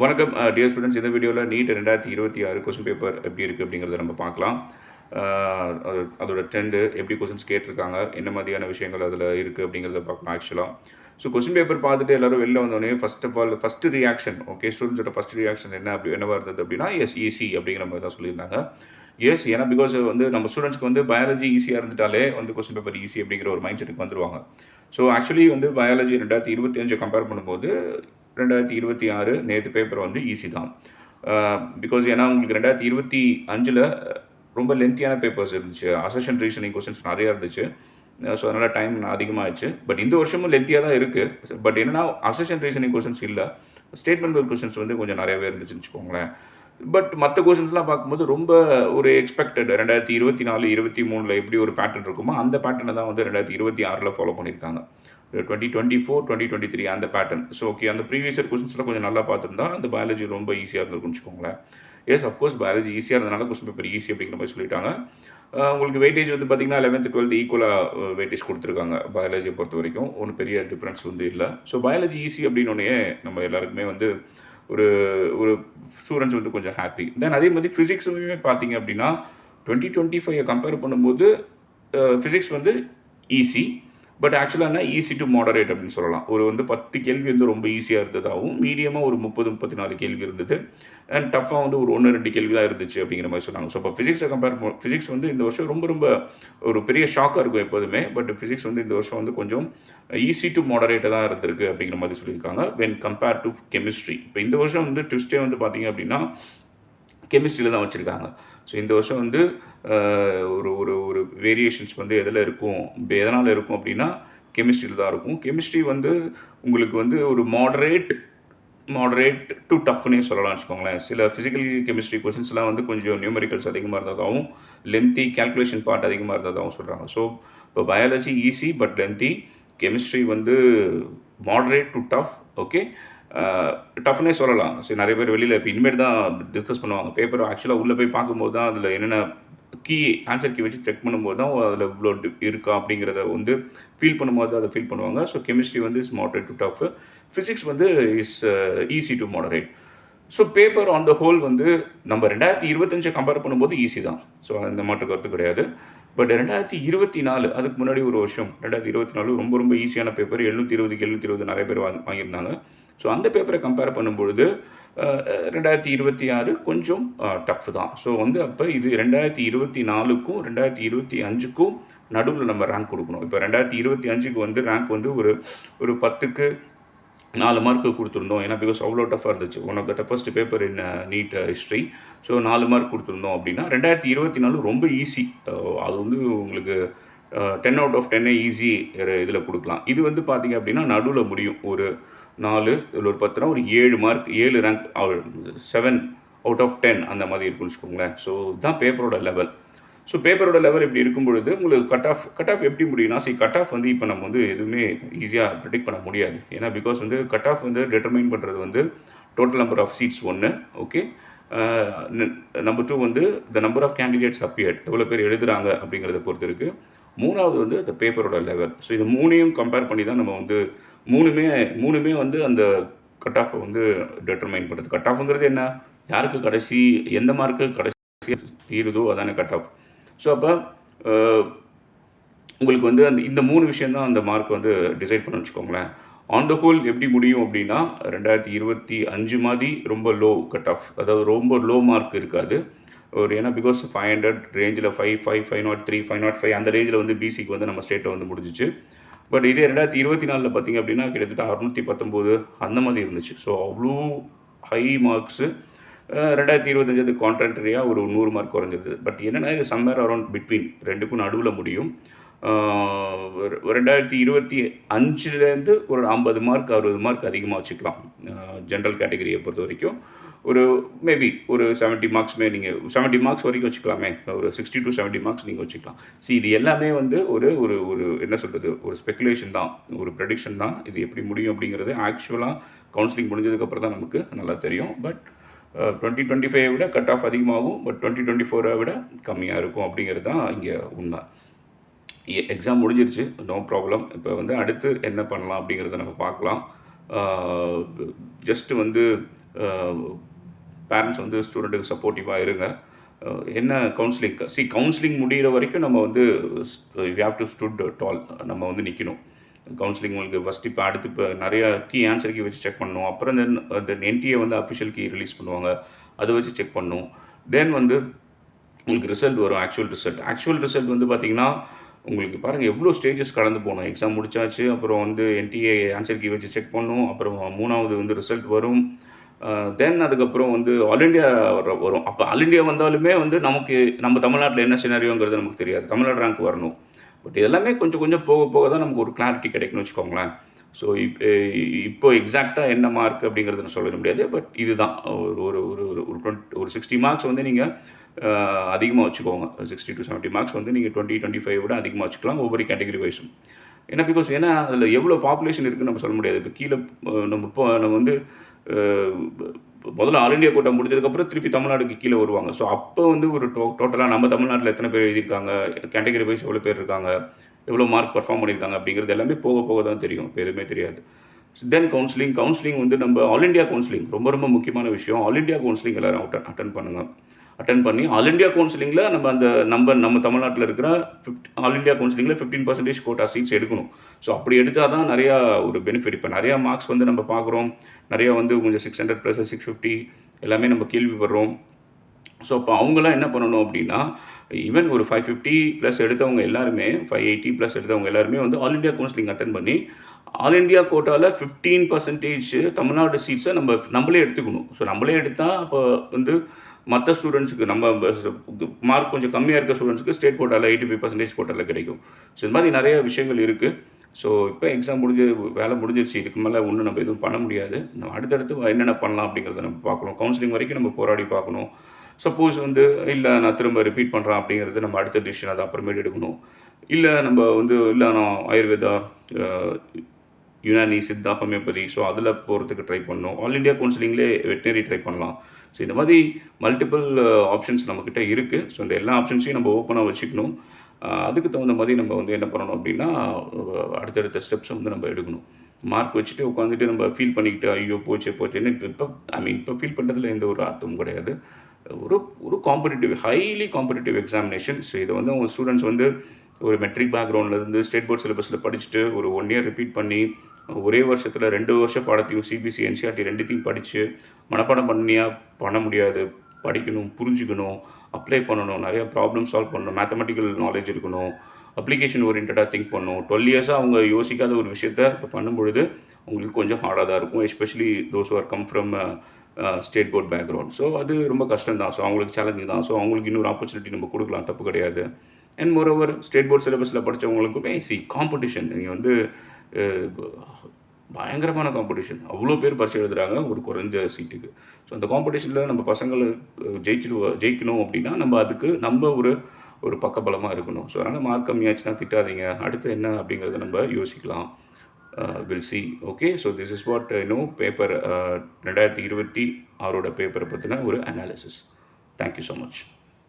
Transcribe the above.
வணக்கம் dear students. இந்த வீடியோவில் நீட் 2026 கொஸ்டின் பேப்பர் எப்படி இருக்குது அப்படிங்கிறத நம்ம பார்க்கலாம். அதோட ட்ரெண்டு, எப்படி கொஸ்டின்ஸ் கேட்டிருக்காங்க, என்ன மாதிரியான விஷயங்கள் அதில் இருக்குது அப்படிங்கிறத பார்க்கலாம் ஆக்சுவலாக. ஸோ கொஸ்டின் பேப்பர் பார்த்துட்டு எல்லோரும் வெளில வந்தோடனே ஃபஸ்ட்டு ரியாக்ஷன், ஓகே, ஸ்டூடெண்ட்ஸோட ஃபஸ்ட் ரியாக்ஷன் என்னவாக இருந்தது அப்படின்னா ஈஸி அப்படிங்கிற மாதிரி தான் சொல்லியிருந்தாங்க. ஏன்னா பிகாஸ் வந்து நம்ம ஸ்டூடெண்ட்ஸ்க்கு வந்து பயாலஜி ஈஸியாக இருந்துட்டாலே வந்து கொஸ்டின் பேப்பர் ஈஸி அப்படிங்கிற ஒரு மைண்ட் செட்டுக்கு வந்துடுவாங்க. ஸோ ஆக்சுவலி வந்து பயாலஜி 2025 கம்பேர் பண்ணும்போது 2026 நேற்று பேப்பர் வந்து ஈஸி தான். பிகாஸ் ஏன்னா உங்களுக்கு 2025 ரொம்ப லென்த்தியான பேப்பர்ஸ் இருந்துச்சு. அசர்ஷன் ரீசனிங் கொஸ்டின்ஸ் நிறையா இருந்துச்சு. ஸோ அதனால் டைம் அதிகமாகிடுச்சு. பட் இந்த வருஷமும் லென்த்தியாக தான் இருக்குது. பட் என்னென்னா அசர்ஷன் ரீசனிங் கொஸ்டின்ஸ் இல்லை, ஸ்டேட்மெண்ட் கொஸ்டின்ஸ் வந்து கொஞ்சம் நிறையவே இருந்துச்சுன்னு வச்சுக்கோங்களேன். பட் மற்ற கொஸ்டின்ஸ்லாம் பார்க்கும்போது ரொம்ப ஒரு எக்ஸ்பெக்டட் 2024, 23 எப்படி ஒரு பேட்டர்ன் இருக்குமோ அந்த பேட்டர்னை தான் வந்து 2026 ஃபாலோ பண்ணியிருக்காங்க. 2024, 2023 அந்த பேட்டர்ன். ஸோ ஓகே, அந்த ப்ரீவியஸ் இயர் கொஸ்டின்ஸ்லாம் கொஞ்சம் நல்லா பார்த்துருந்தா அந்த பயாலஜி ரொம்ப ஈஸியாக இருந்திருக்குன்னு வச்சுக்கோங்களேன். அஃப்கோர்ஸ் பயாலஜி ஈஸியாக இருந்தனால கொஸ்டின் பேப்பர் ஈஸி அப்படிங்கிற மாதிரி சொல்லிட்டாங்க. உங்களுக்கு வெயிட்டேஜ் வந்து பார்த்திங்கன்னா 11th 12th ஈக்குவலாக வெயிட்டேஜ் கொடுத்துருக்காங்க பயாலஜியை பொறுத்த வரைக்கும். ஒன்றும் பெரிய டிஃப்ரென்ஸ் வந்து இல்லை. ஸோ பயாலஜி ஈஸி அப்படின்னோடனே நம்ம எல்லாருக்குமே வந்து ஒரு ஒரு ஸ்டூடெண்ட்ஸ் வந்து கொஞ்சம் ஹாப்பி. தென் அதே மாதிரி ஃபிசிக்ஸுமே பார்த்தீங்க அப்படின்னா 2025 கம்பேர் பண்ணும்போது ஃபிசிக்ஸ் வந்து ஈஸி. பட் ஆக்சுவலாக என்ன, ஈஸி டு மாடரேட் அப்படின்னு சொல்லலாம். வந்து 10 கேள்வி வந்து ரொம்ப ஈஸியாக இருந்ததாகவும், மீடியமாக ஒரு 30-34 கேள்வி இருந்தது. அண்ட் டஃப்பாக வந்து ஒரு 1-2 கேள்வி தான் இருந்துச்சு அப்படிங்கிற மாதிரி சொன்னாங்க. ஸோ இப்போ ஃபிசிக்ஸ் வந்து இந்த வருஷம் ரொம்ப ரொம்ப ஒரு பெரிய ஷாக்காக இருக்கும் எப்போதுமே. பட் ஃபிசிக்ஸ் வந்து இந்த வருஷம் வந்து கொஞ்சம் ஈஸி டு மாடரேட்டாக தான் இருந்திருக்கு அப்படிங்கிற மாதிரி சொல்லியிருக்காங்க வென் கம்பேர் டு கெமிஸ்ட்ரி. இப்போ இந்த வருஷம் வந்து ட்விஸ்டே வந்து பார்த்திங்க அப்படின்னா கெமிஸ்ட்ரியில் தான் வச்சுருக்காங்க. ஸோ இந்த வருஷம் வந்து ஒரு ஒரு ஒரு வேரியேஷன்ஸ் வந்து எதனால் இருக்கும் அப்படின்னா கெமிஸ்ட்ரியில் தான் இருக்கும். கெமிஸ்ட்ரி வந்து உங்களுக்கு வந்து ஒரு மாடரேட் டு டஃப்னே சொல்லலாம்னு வச்சுக்கோங்களேன். சில ஃபிசிக்கல் கெமிஸ்ட்ரி கொஸ்டின்ஸ்லாம் வந்து கொஞ்சம் நியூமெரிக்கல்ஸ் அதிகமாக இருந்ததாகவும், லென்த்தி கேல்குலேஷன் பார்ட் அதிகமாக இருந்ததாகவும் சொல்கிறாங்க. ஸோ இப்போ biology easy but lengthy, chemistry வந்து மாடரேட் டு டஃப். ஓகே, டஃப்னே சொல்லலாம். சரி, நிறைய பேர் வெளியில் இப்போ இனிமேல் தான் டிஸ்கஸ் பண்ணுவாங்க. பேப்பர் ஆக்சுவலாக உள்ளே போய் பார்க்கும்போது தான் அதில் என்னென்ன ஆன்சர் கீ வச்சு செக் பண்ணும்போது தான் அதில் இவ்வளோ இருக்கா அப்படிங்கிறத வந்து ஃபீல் பண்ணும்போது அதை ஃபீல் பண்ணுவாங்க. ஸோ கெமிஸ்ட்ரி வந்து is moderate to tough, physics வந்து is easy to moderate. So paper on the whole வந்து நம்ம 2025 கம்பேர் பண்ணும்போது ஈஸி தான். ஸோ அந்த மாற்று கருத்து கிடையாது. பட் 2024 அதுக்கு முன்னாடி ஒரு வருஷம் 2024 ரொம்ப ரொம்ப ஈஸியான பேப்பர். 720 நிறைய பேர் வாங்கியிருந்தாங்க. ஸோ அந்த பேப்பரை கம்பேர் பண்ணும்பொழுது 2026 கொஞ்சம் டஃப் தான். ஸோ வந்து அப்போ இது 2024க்கும் 2025க்கும் நடுவில் நம்ம ரேங்க் கொடுக்கணும். இப்போ 2025க்கு வந்து ரேங்க் வந்து ஒரு 10க்கு 4 மார்க்கு கொடுத்துருந்தோம். ஏன்னா பிகாஸ் அவ்வளோ டஃப்பாக இருந்துச்சு. One of the toughest paper in NEET history. So 4 mark கொடுத்துருந்தோம் அப்படின்னா 2024 ரொம்ப ஈஸி. அது வந்து உங்களுக்கு 10 out of 10 ஈஸி இதில் கொடுக்கலாம். இது வந்து பார்த்திங்க அப்படின்னா நடுவில் முடியும். ஒரு 4 இதில் ஒரு 10னா ஒரு 7 மார்க், 7 ரேங்க், 7 out of 10 அந்த மாதிரி இருக்குன்னு வச்சுக்கோங்களேன். ஸோ இதுதான் பேப்பரோட லெவல். ஸோ பேப்பரோட லெவல் இப்படி இருக்கும் பொழுது உங்களுக்கு கட் ஆஃப் எப்படி முடியும்னா, கட் ஆஃப் வந்து இப்போ நம்ம வந்து எதுவுமே ஈஸியாக ப்ரிடிக்ட் பண்ண முடியாது. ஏன்னா பிகாஸ் வந்து கட் ஆஃப் வந்து டிட்டர்மைன் பண்ணுறது வந்து total number of seats 1, okay, number 2 வந்து the number of candidates appeared, எவ்வளோ பேர் எழுதுகிறாங்க அப்படிங்கிறத பொறுத்து இருக்குது. 3வது வந்து அந்த பேப்பரோட லெவல். ஸோ இது 3ஐயும் கம்பேர் பண்ணி தான் நம்ம வந்து மூணுமே வந்து அந்த கட் ஆஃபை வந்து டிட்டர்மைன் பண்ணுறது. கட் ஆஃப்ங்கிறது என்ன, யாருக்கு எந்த மார்க்கு கடைசி தீருதோ அதான கட் ஆஃப். ஸோ அப்போ உங்களுக்கு வந்து இந்த 3 விஷயந்தான் அந்த மார்க் வந்து டிசைட் பண்ண வச்சுக்கோங்களேன். ஆன் த ஹோல் எப்படி முடியும் அப்படின்னா 2025 மாதிரி ரொம்ப லோ கட் ஆஃப், அதாவது ரொம்ப லோ மார்க் இருக்காது. ஏன்னா பிகாஸ் 500 ரேஞ்சில் 503, 505 அந்த ரேஞ்சில் வந்து பிசிக்கு வந்து நம்ம ஸ்டேட்டை வந்து முடிஞ்சிச்சு. பட் இதே 2024 பார்த்திங்க அப்படின்னா கிட்டத்தட்ட 619 அந்த மாதிரி இருந்துச்சு. ஸோ அவ்வளோ ஹை மார்க்ஸு. 2025 கான்ட்ராக்டரியாக ஒரு 100 மார்க் குறைஞ்சிது. பட் என்னென்னா இது சம்வேர் அரௌண்ட் பிட்வீன் ரெண்டுக்கும் நடுவில் முடியும். 2025 ஒரு 50 மார்க் 60 மார்க் அதிகமாக வச்சுக்கலாம். ஜென்ரல் கேட்டகரியை பொறுத்த வரைக்கும் ஒரு மேபி ஒரு 70 மார்க்ஸ்மே நீங்கள் 70 மார்க்ஸ் வரைக்கும் வச்சுக்கலாமே. ஒரு 60 to 70 மார்க்ஸ் நீங்கள் வச்சுக்கலாம். இது எல்லாமே வந்து ஒரு ஒரு ஒரு என்ன சொல்கிறது, ஒரு ஸ்பெக்குலேஷன் தான், ஒரு ப்ரெடிக்ஷன் தான். இது எப்படி முடியும் அப்படிங்கிறது ஆக்சுவலாக கவுன்சிலிங் முடிஞ்சதுக்கப்புறம் தான் நமக்கு நல்லா தெரியும். பட் 2025 விட கட் ஆஃப் அதிகமாகும், பட் 2024 விட கம்மியாக இருக்கும் அப்படிங்கிறது தான் இங்கே உண்மை. எக்ஸாம் முடிஞ்சிருச்சு, நோ ப்ராப்ளம். இப்போ வந்து அடுத்து என்ன பண்ணலாம் அப்படிங்கிறத நம்ம பார்க்கலாம். ஜஸ்ட்டு வந்து பேரண்ட்ஸ் வந்து ஸ்டூடெண்ட்டுக்கு சப்போர்ட்டிவாக இருங்க. என்ன கவுன்சிலிங் முடிகிற வரைக்கும் நம்ம வந்து வி ஹேவ் டு ஸ்டுட் டால். நம்ம வந்து நிற்கணும். கவுன்சிலிங் உங்களுக்கு ஃபஸ்ட்டு இப்போ அடுத்து இப்போ நிறையா ஆன்சர் கீ வச்சு செக் பண்ணணும். அப்புறம் தென் என்டிஏ வந்து அஃபிஷியல் கீ ரிலீஸ் பண்ணுவாங்க. அதை வச்சு செக் பண்ணணும். தென் வந்து உங்களுக்கு ரிசல்ட் வரும். ஆக்சுவல் ரிசல்ட் வந்து பார்த்திங்கன்னா, உங்களுக்கு பாருங்கள் எவ்வளோ ஸ்டேஜஸ் கடந்து போகணும். எக்ஸாம் முடிச்சாச்சு, அப்புறம் வந்து என்டிஏ ஆன்சர் கீ வச்சு செக் பண்ணணும். அப்புறம் 3வது வந்து ரிசல்ட் வரும். தென் அதுக்கப்புறம் வந்து ஆல் இண்டியா வரும். அப்போ ஆல் இண்டியா வந்தாலுமே வந்து நமக்கு நம்ம தமிழ்நாட்டில் என்ன சினாரியோங்கிறது நமக்கு தெரியாது. தமிழ்நாடு ரேங்க் வரணும். பட் இதெல்லாமே கொஞ்சம் கொஞ்சம் போக போக தான் நமக்கு ஒரு கிளாரிட்டி கிடைக்கும்னு வச்சுக்கோங்களேன். ஸோ இப்போ எக்ஸாக்டாக என்ன மார்க் அப்படிங்கிறத நான் சொல்லிட முடியாது. பட் இதுதான் ஒரு ஒரு ஒரு 60 மார்க்ஸ் வந்து நீங்கள் அதிகமாக வச்சுக்கோங்க. 60 to 70 மார்க்ஸ் வந்து நீங்கள் 25 விட அதிகமாக வச்சுக்கலாம் ஒவ்வொரு கேட்டகரி வைஸும். ஏன்னா அதில் எவ்வளோ பாப்புலேஷன் இருக்குன்னு நம்ம சொல்ல முடியாது. இப்போ கீழே நம்ம வந்து முதல்ல ஆல் இண்டியா கோட்டா முடிஞ்சதுக்கப்புறம் திருப்பி தமிழ்நாடுக்கு கீழே வருவாங்க. ஸோ அப்போ வந்து ஒரு டோட்டலாக நம்ம தமிழ்நாட்டில் எத்தனை பேர் எழுதியிருக்காங்க, கேட்டகரி வைஸ் எவ்வளோ பேர் இருக்காங்க, எவ்வளோ மார்க் பர்ஃபார்ம் பண்ணியிருக்காங்க அப்படிங்கிறது எல்லாமே போக போக தான் தெரியும். இப்போ எதுவுமே தெரியாது. தென் கவுன்சிலிங் வந்து நம்ம ஆல் இண்டியா கவுன்சிலிங் ரொம்ப ரொம்ப முக்கியமான விஷயம். ஆல் இண்டியா கவுன்சிலிங் எல்லோரும் அட்டன் பண்ணி ஆல் இண்டியா கவுன்சிலிங்கில் நம்ம தமிழ்நாட்டில் இருக்கிற ஆல் இண்டியா கவுன்சிலிங்கில் 15% கோட்டா சீட்ஸ் எடுக்கணும். ஸோ அப்படி எடுத்தால் தான் நிறையா ஒரு பெனிஃபிட். இப்போ நிறையா மார்க்ஸ் வந்து நம்ம பார்க்குறோம். நிறையா வந்து கொஞ்சம் 600 + 650 எல்லாமே நம்ம கேள்விப்படுறோம். ஸோ அப்போ அவங்களாம் என்ன பண்ணணும் அப்படின்னா, ஈவன் ஒரு 550+ எடுத்தவங்க எல்லாருமே, 580+ எடுத்தவங்க எல்லாருமே வந்து ஆல் இண்டியா கவுன்சிலிங் அட்டன் பண்ணி ஆல் இண்டியா கோட்டாவில் 15% தமிழ்நாடு சீட்ஸை நம்மளே எடுத்துக்கணும். ஸோ நம்மளே எடுத்தால் அப்போ வந்து மற்ற ஸ்டூடெண்ட்ஸுக்கு நம்ம மார்க் கொஞ்சம் கம்மியாக இருக்க ஸ்டூடெண்ட்ஸுக்கு ஸ்டேட் கோட்டாவில் 85% கோட்டாவில் கிடைக்கும். ஸோ இந்த மாதிரி நிறைய விஷயங்கள் இருக்குது. ஸோ இப்போ எக்ஸாம் வேலை முடிஞ்சிருச்சு. இதுக்கு மேலே ஒன்றும் நம்ம எதுவும் பண்ண முடியாது. நம்ம அடுத்தடுத்து என்னென்ன பண்ணலாம் அப்படிங்கிறத நம்ம பார்க்கணும். கவுன்சிலிங் வரைக்கும் நம்ம போராடி பார்க்கணும். சப்போஸ் வந்து இல்லை நான் திரும்ப ரிப்பீட் பண்ணுறேன் அப்படிங்கிறது நம்ம அடுத்த டிசிஷன் அதை அப்புறமேட்டு எடுக்கணும். இல்லை நம்ம வந்து நான் ஆயுர்வேதா, யுனானி, சித்தா, ஹோமியோபதி ஸோ அதில் போகிறதுக்கு ட்ரை பண்ணணும். ஆல் இண்டியா கவுன்சிலிங்லேயே வெட்டினரி ட்ரை பண்ணலாம். ஸோ இந்த மாதிரி மல்டிபிள் ஆப்ஷன்ஸ் நம்மக்கிட்ட இருக்குது. ஸோ இந்த எல்லா ஆப்ஷன்ஸையும் நம்ம ஓப்பனாக வச்சுக்கணும். அதுக்கு தகுந்த மாதிரி நம்ம வந்து என்ன பண்ணணும் அப்படின்னா, அடுத்தடுத்த ஸ்டெப்ஸை வந்து நம்ம எடுக்கணும். மார்க் வச்சுட்டு உட்காந்துட்டு நம்ம ஃபீல் பண்ணிக்கிட்டு ஐயோ போச்சேன்னு இப்போ ஃபீல் பண்ணுறதுல எந்த ஒரு அர்த்தமும் கிடையாது. ஒரு ஹைலி காம்படிட்டிவ் எக்ஸாமினேஷன். ஸோ இதை வந்து அவங்க ஸ்டூடெண்ட்ஸ் வந்து ஒரு மெட்ரிக் பேக்ரவுண்ட்லேருந்து ஸ்டேட் போர்ட் சிலபஸில் படிச்சுட்டு ஒரு 1 இயர் ரிப்பீட் பண்ணி ஒரே வருஷத்தில் 2 வருஷ பாடத்தையும் சிபிஎஸ்சி, என்சிஆர்டி ரெண்டுத்தையும் படித்து மனப்பாடம் பண்ண முடியாது. படிக்கணும், புரிஞ்சுக்கணும், அப்ளை பண்ணணும், நிறையா ப்ராப்ளம் சால்வ் பண்ணணும், மேத்தமெட்டிக்கல் நாலேஜ் இருக்கணும், அப்ளிகேஷன் ஓரியன்டாக திங்க் பண்ணணும். 12 இயர்ஸாக அவங்க யோசிக்காத ஒரு விஷயத்த இப்போ பண்ணும்பொழுது உங்களுக்கு கொஞ்சம் ஹார்டாக தான் இருக்கும். Especially those are come from state board background. So அது ரொம்ப கஷ்டம் தான். ஸோ அவங்களுக்கு சேலஞ்சிங் தான். ஸோ அவங்களுக்கு இன்னொரு ஆப்பர்ச்சுனிட்டி நம்ம கொடுக்கலாம், தப்பு கிடையாது. அண்ட் மோரோவர் ஸ்டேட் போர்ட் சிலபஸில் படித்தவங்களுக்குமே காம்படிஷன் நீங்கள் வந்து பயங்கரமான காம்படிஷன். அவ்வளோ பேர் பரீட்சை எழுதுகிறாங்க ஒரு குறைஞ்ச சீட்டுக்கு. ஸோ அந்த காம்படிஷனில் நம்ம பசங்களை ஜெயிக்கணும் அப்படின்னா அதுக்கு நம்ம ஒரு பக்கபலமாக இருக்கணும். ஸோ அதனால் மார்க் கம்மியாச்சுன்னா திட்டாதீங்க. அடுத்து என்ன அப்படிங்கிறத நம்ம யோசிக்கலாம். Will see. Okay. So this is what paper 2026 பேப்பரை பற்றின ஒரு அனாலிசிஸ். Thank you so much.